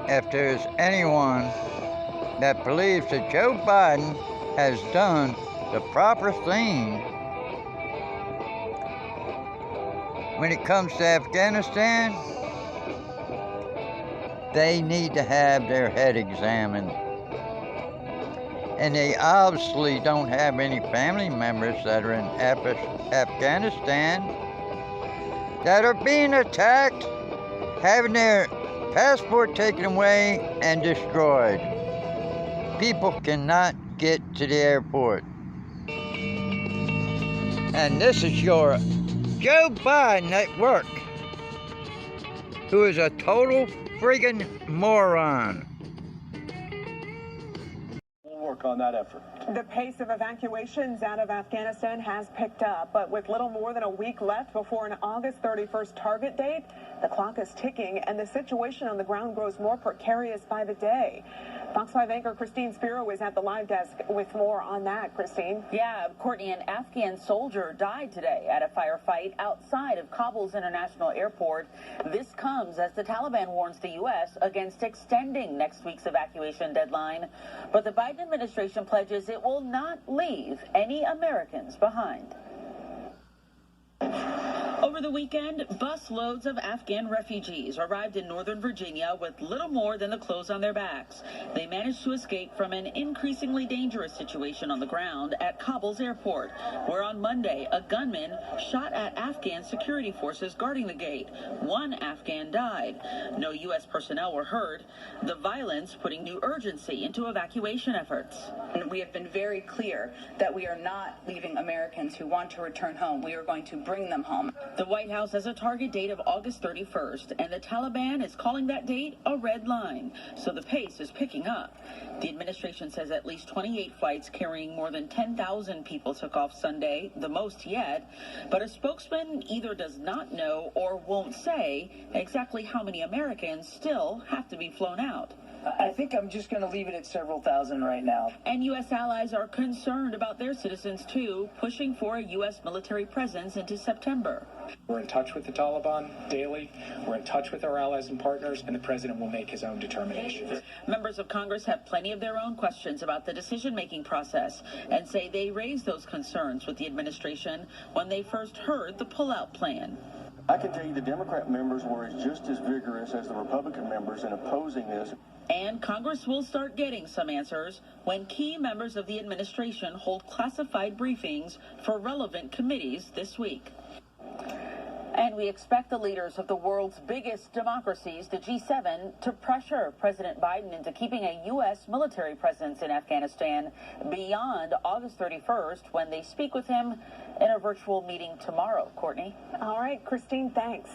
if there's anyone that believes that Joe Biden has done the proper thing when it comes to Afghanistan, they need to have their head examined. And they obviously don't have any family members that are in Afghanistan that are being attacked, having their passport taken away and destroyed. People cannot get to the airport. And this is your Joe Biden at work, who is a total friggin' moron. We'll work on that effort. The pace of evacuations out of Afghanistan has picked up, but with little more than a week left before an August 31st target date, the clock is ticking and the situation on the ground grows more precarious by the day. Fox 5 anchor Christine Spiro is at the live desk with more on that. Christine? Yeah, Courtney, an Afghan soldier died today at a firefight outside of Kabul's international airport. This comes as the Taliban warns the U.S. against extending next week's evacuation deadline. But the Biden administration pledges it will not leave any Americans behind. Over the weekend, bus loads of Afghan refugees arrived in Northern Virginia with little more than the clothes on their backs. They managed to escape from an increasingly dangerous situation on the ground at Kabul's airport, where on Monday a gunman shot at Afghan security forces guarding the gate. One Afghan died. No U.S. personnel were hurt. The violence putting new urgency into evacuation efforts. And we have been very clear that we are not leaving Americans who want to return home. We are going to bring them home. The White House has a target date of August 31st, and the Taliban is calling that date a red line, so the pace is picking up. The administration says at least 28 flights carrying more than 10,000 people took off Sunday, the most yet, but a spokesman either does not know or won't say exactly how many Americans still have to be flown out. I think I'm just going to leave it at several thousand right now. And U.S. allies are concerned about their citizens, too, pushing for a U.S. military presence into September. We're in touch with the Taliban daily. We're in touch with our allies and partners, and the president will make his own determination. Members of Congress have plenty of their own questions about the decision-making process and say they raised those concerns with the administration when they first heard the pullout plan. I can tell you the Democrat members were just as vigorous as the Republican members in opposing this. And Congress will start getting some answers when key members of the administration hold classified briefings for relevant committees this week. And we expect the leaders of the world's biggest democracies, the G7, to pressure President Biden into keeping a U.S. military presence in Afghanistan beyond August 31st when they speak with him in a virtual meeting tomorrow. Courtney? All right, Christine, thanks.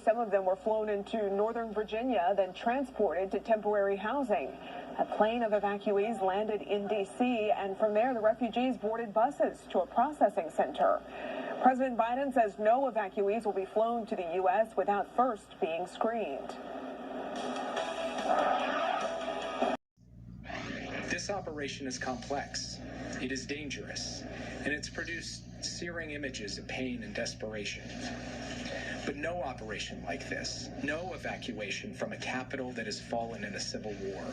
Some of them were flown into Northern Virginia, then transported to temporary housing. A plane of evacuees landed in D.C., and from there the refugees boarded buses to a processing center. President Biden says no evacuees will be flown to the U.S. without first being screened. This operation is complex. It is dangerous, and it's produced searing images of pain and desperation. But no operation like this, no evacuation from a capital that has fallen in a civil war,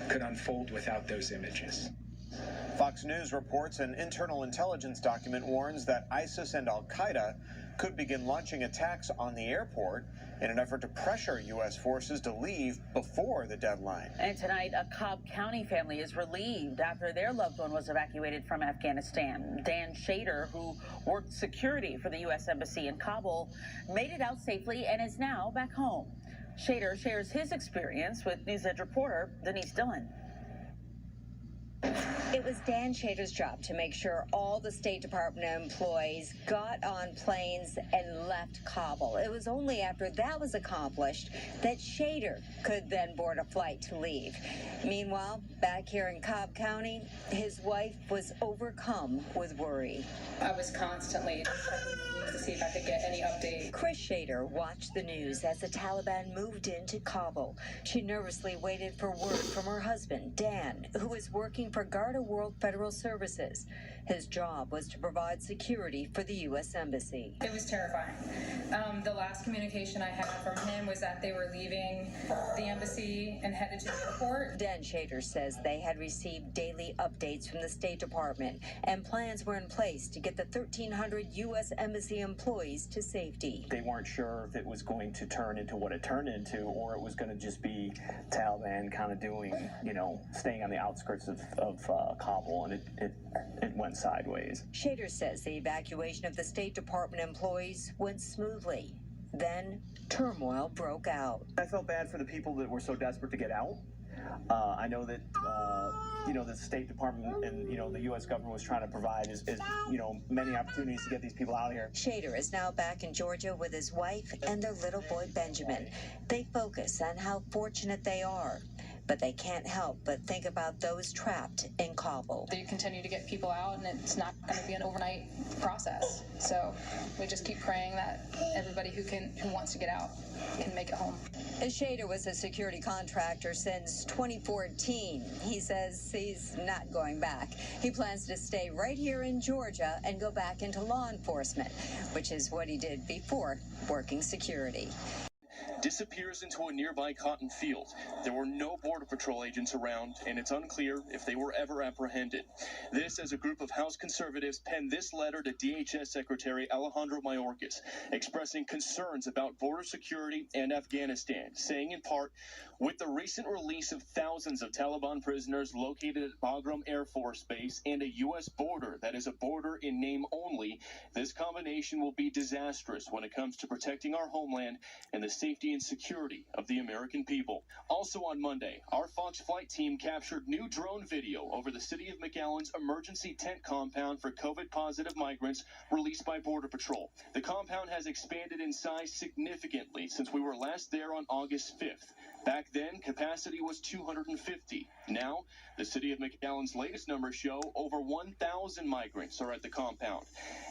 could unfold without those images. Fox News reports an internal intelligence document warns that ISIS and al-Qaeda could begin launching attacks on the airport in an effort to pressure U.S. forces to leave before the deadline. And tonight, a Cobb County family is relieved after their loved one was evacuated from Afghanistan. Dan Shader, who worked security for the U.S. Embassy in Kabul, made it out safely and is now back home. Shader shares his experience with News Edge reporter Denise Dillon. It was Dan Shader's job to make sure all the State Department employees got on planes and left Kabul. It was only after that was accomplished that Shader could then board a flight to leave. Meanwhile, back here in Cobb County, his wife was overcome with worry. I was constantly checking the news to see if I could get any update. Chris Shader watched the news as the Taliban moved into Kabul. She nervously waited for word from her husband, Dan, who was working for Garda World Federal Services. His job was to provide security for the U.S. Embassy. It was terrifying. The last communication I had from him was that they were leaving the embassy and headed to the airport. Dan Shader says they had received daily updates from the State Department, and plans were in place to get the 1,300 U.S. Embassy employees to safety. They weren't sure if it was going to turn into what it turned into, or it was going to just be Taliban kind of doing, staying on the outskirts of Kabul, and it went sideways. Shader says the evacuation of the State Department employees went smoothly. Then turmoil broke out. I felt bad for the people that were so desperate to get out. I know that, the State Department and, the U.S. government was trying to provide many opportunities to get these people out of here. Shader is now back in Georgia with his wife and their little boy, Benjamin. They focus on how fortunate they are, but they can't help but think about those trapped in Kabul. They continue to get people out, and it's not going to be an overnight process. So we just keep praying that everybody who wants to get out can make it home. Shader was a security contractor since 2014. He says he's not going back. He plans to stay right here in Georgia and go back into law enforcement, which is what he did before working security. Disappears into a nearby cotton field. There were no Border Patrol agents around, and it's unclear if they were ever apprehended. This as a group of House conservatives penned this letter to DHS Secretary Alejandro Mayorkas, expressing concerns about border security and Afghanistan, saying in part, with the recent release of thousands of Taliban prisoners located at Bagram Air Force Base and a U.S. border that is a border in name only, this combination will be disastrous when it comes to protecting our homeland and the safety and security of the American people. Also on Monday, our Fox flight team captured new drone video over the city of McAllen's emergency tent compound for COVID-positive migrants released by Border Patrol. The compound has expanded in size significantly since we were last there on August 5th. Back then, capacity was 250. Now, the city of McAllen's latest numbers show over 1,000 migrants are at the compound.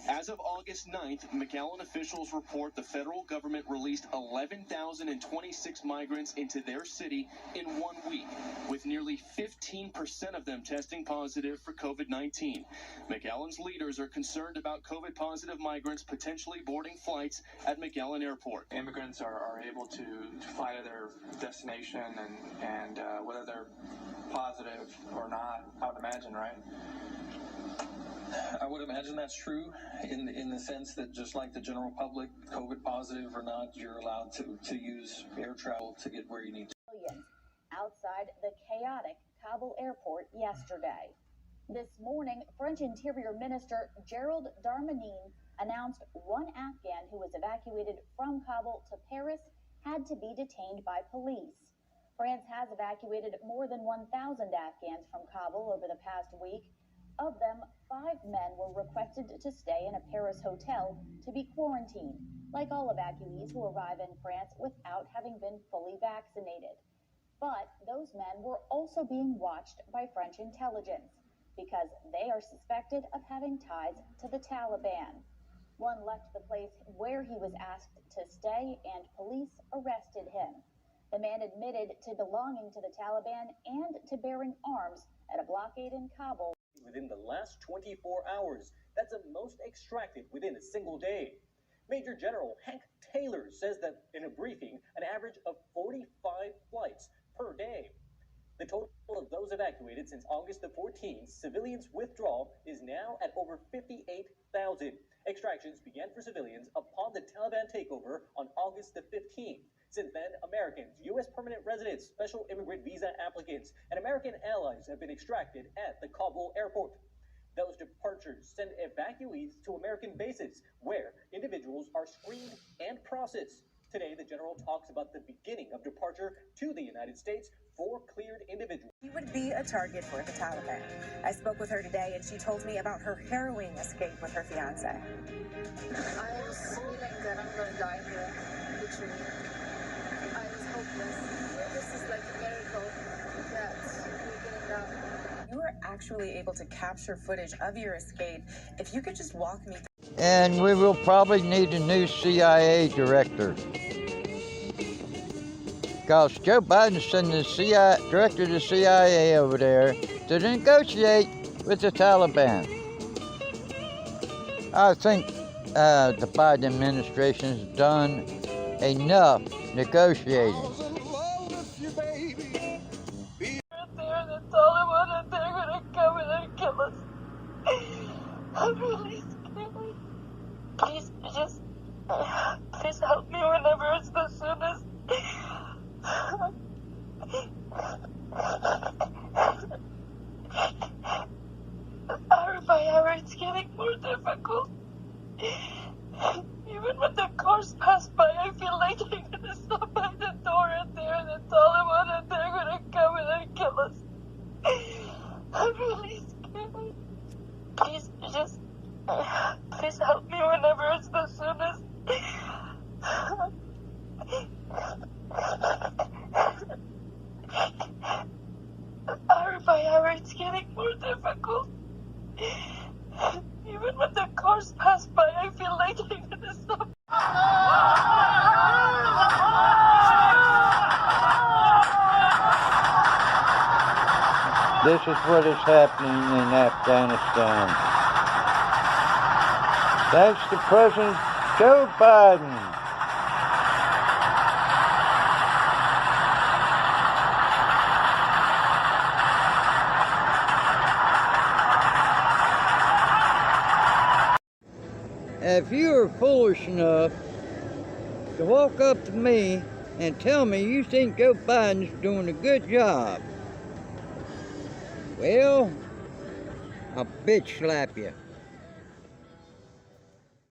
As of August 9th, McAllen officials report the federal government released 11,026 migrants into their city in 1 week, with nearly 15% of them testing positive for COVID-19. McAllen's leaders are concerned about COVID-positive migrants potentially boarding flights at McAllen Airport. Immigrants are able to fly to their destination and whether they're positive or not, I would imagine, right? I would imagine that's true in the sense that just like the general public, COVID positive or not, you're allowed to use air travel to get where you need to. Outside the chaotic Kabul airport yesterday. This morning, French Interior Minister Gerald Darmanin announced one Afghan who was evacuated from Kabul to Paris had to be detained by police. France has evacuated more than 1,000 Afghans from Kabul over the past week. Of them, 5 men were requested to stay in a Paris hotel to be quarantined, like all evacuees who arrive in France without having been fully vaccinated. But those men were also being watched by French intelligence because they are suspected of having ties to the Taliban. One left the place where he was asked to stay, and police arrested him. The man admitted to belonging to the Taliban and to bearing arms at a blockade in Kabul. Within the last 24 hours, that's the most extracted within a single day. Major General Hank Taylor says that in a briefing, an average of 45 flights per day. The total of those evacuated since August the 14th, civilians' withdrawal is now at over 58,000. Extractions began for civilians upon the Taliban takeover on August the 15th. Since then, Americans, U.S. permanent residents, special immigrant visa applicants, and American allies have been extracted at the Kabul airport. Those departures send evacuees to American bases, where individuals are screened and processed. Today, the general talks about the beginning of departure to the United States for cleared individuals. You would be a target for the Taliban. I spoke with her today, and she told me about her harrowing escape with her fiance. I was feeling that I'm going to die here, literally. I was hopeless. This is like a miracle that we're getting out. You were actually able to capture footage of your escape. If you could just walk me through. And we will probably need a new CIA director. Because Joe Biden sent the director of the CIA over there to negotiate with the Taliban. I think the Biden administration has done enough negotiating. I'm really scared. Please, please help me whenever it's the soonest. Hour by hour, it's getting more difficult. Even when the cars pass by, I feel like they're gonna stop by the door and they're the Taliban and they're gonna come and kill us. I'm really scared. Please, please help me whenever it's the soonest. Hour by hour, it's getting more difficult. Even when the cars pass by, I feel like they're gonna stop. This is what is happening in Afghanistan. Thanks to President Joe Biden. If you are foolish enough to walk up to me and tell me you think Joe Biden's doing a good job, well, I'll bitch slap you.